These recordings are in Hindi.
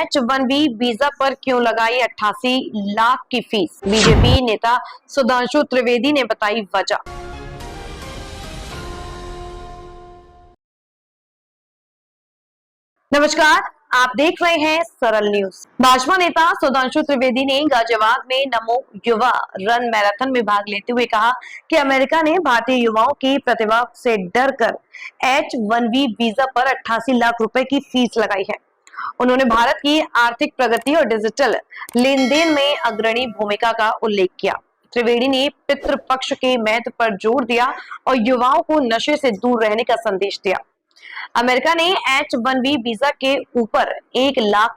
H1B वीजा पर क्यों लगाई 88 लाख की फीस? बीजेपी नेता सुधांशु त्रिवेदी ने बताई वजह। नमस्कार, आप देख रहे हैं सरल न्यूज। भाजपा नेता सुधांशु त्रिवेदी ने गाजियाबाद में नमो युवा रन मैराथन में भाग लेते हुए कहा कि अमेरिका ने भारतीय युवाओं की प्रतिभा से डरकर H1B वीजा पर 88 लाख रुपए की फीस लगाई है। उन्होंने भारत की आर्थिक प्रगति और डिजिटल लेन देन में अग्रणी भूमिका का उल्लेख किया। त्रिवेदी ने पितृपक्ष के महत्व पर जोर दिया और युवाओं को नशे से दूर रहने का संदेश दिया। अमेरिका ने H1B वीजा के ऊपर $1 लाख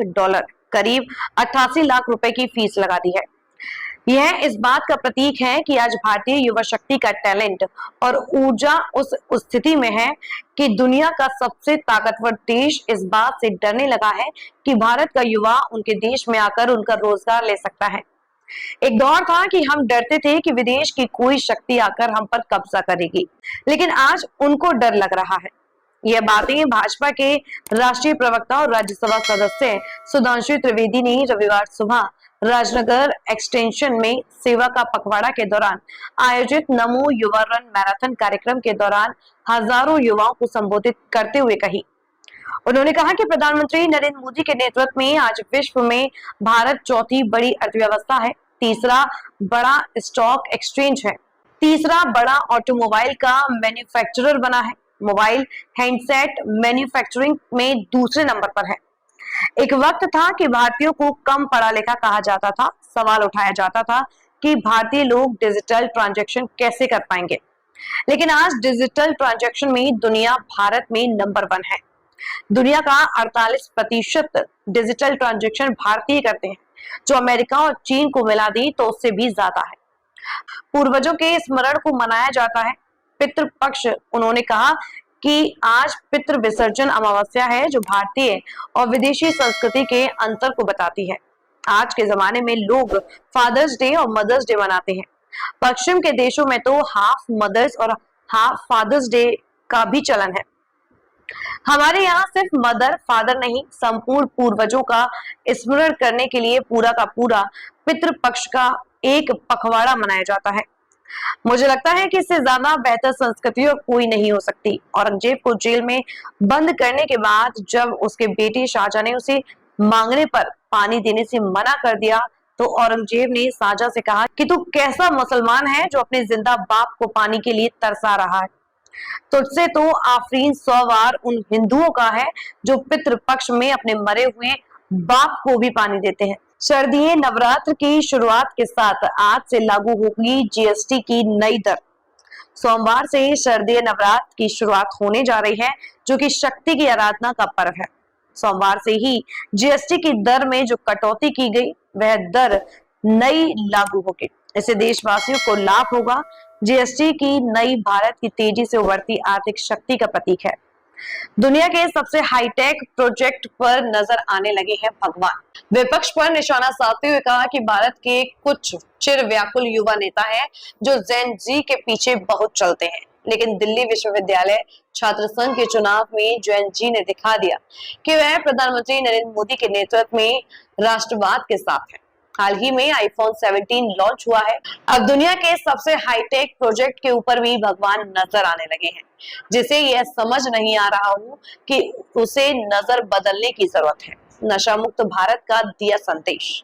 करीब 88 लाख रुपए की फीस लगा दी है। यह इस बात का प्रतीक है कि आज भारतीय युवा शक्ति का टैलेंट और ऊर्जा उस स्थिति में है कि दुनिया का सबसे ताकतवर देश इस बात से डरने लगा है कि भारत का युवा उनके देश में आकर उनका रोजगार ले सकता है। एक दौर था कि हम डरते थे कि विदेश की कोई शक्ति आकर हम पर कब्जा करेगी, लेकिन आज उनको डर लग रहा है। यह बातें भाजपा के राष्ट्रीय प्रवक्ता और राज्यसभा सदस्य सुधांशु त्रिवेदी ने रविवार सुबह राजनगर एक्सटेंशन में सेवा का पखवाड़ा के दौरान आयोजित नमो युवा रन मैराथन कार्यक्रम के दौरान हजारों युवाओं को संबोधित करते हुए कही। उन्होंने कहा कि प्रधानमंत्री नरेंद्र मोदी के नेतृत्व में आज विश्व में भारत चौथी बड़ी अर्थव्यवस्था है, तीसरा बड़ा स्टॉक एक्सचेंज है, तीसरा बड़ा ऑटोमोबाइल का मैन्युफैक्चरर बना है, मोबाइल हैंडसेट मैन्युफैक्चरिंग में दूसरे नंबर पर है। एक वक्त था कि भारतीयों को कम पढ़ा लिखा कहा जाता था। सवाल उठाया जाता था कि भारतीय लोग डिजिटल ट्रांजैक्शन कैसे कर पाएंगे, लेकिन आज डिजिटल ट्रांजैक्शन में दुनिया भारत में नंबर 1 है। दुनिया का 48% डिजिटल ट्रांजैक्शन भारतीय करते हैं, जो अमेरिका और चीन को मिला दी तो उससे भी ज्यादा है। पूर्वजों के स्मरण को मनाया जाता है। पितृपक्ष, उन्होंने कहा कि आज पितृ विसर्जन अमावस्या है, जो भारतीय और विदेशी संस्कृति के अंतर को बताती है। आज के जमाने में लोग फादर्स डे और मदर्स डे मनाते हैं। पश्चिम के देशों में तो हाफ मदर्स और हाफ फादर्स डे का भी चलन है। हमारे यहाँ सिर्फ मदर फादर नहीं, संपूर्ण पूर्वजों का स्मरण करने के लिए पूरा का पूरा पितृपक्ष का एक पखवाड़ा मनाया जाता है। मुझे लगता है कि इससे ज्यादा बेहतर संस्कृति और कोई नहीं हो सकती। औरंगजेब को जेल में बंद करने के बाद जब उसके बेटे शाहजहां ने उसे मांगने पर पानी देने से मना कर दिया, तो औरंगजेब ने शाहजहां से कहा कि तू कैसा मुसलमान है जो अपने जिंदा बाप को पानी के लिए तरसा रहा है। तुझसे तो आफरीन 100 बार उन हिंदुओं का है जो पितृपक्ष में अपने मरे हुए बाप को भी पानी देते हैं। शारदीय नवरात्र की शुरुआत के साथ आज से लागू होगी जीएसटी की नई दर। सोमवार से शारदीय नवरात्र की शुरुआत होने जा रही है, जो कि शक्ति की आराधना का पर्व है। सोमवार से ही जीएसटी की दर में जो कटौती की गई, वह दर नई लागू होगी। इससे देशवासियों को लाभ होगा। जीएसटी की नई भारत की तेजी से उभरती आर्थिक शक्ति का प्रतीक है। दुनिया के सबसे हाईटेक प्रोजेक्ट पर नजर आने लगे हैं भगवान। विपक्ष पर निशाना साधते हुए कहा कि भारत के कुछ चिर व्याकुल युवा नेता हैं जो जेन जी के पीछे बहुत चलते हैं, लेकिन दिल्ली विश्वविद्यालय छात्र संघ के चुनाव में जेन जी ने दिखा दिया कि वह प्रधानमंत्री नरेंद्र मोदी के नेतृत्व में राष्ट्रवाद के साथ है। हाल ही में iPhone 17 लॉन्च हुआ है। अब दुनिया के सबसे हाईटेक प्रोजेक्ट के ऊपर भी भगवान नजर आने लगे हैं, जिसे यह समझ नहीं आ रहा हूँ कि उसे नजर बदलने की जरूरत है। नशा मुक्त भारत का दिया संदेश।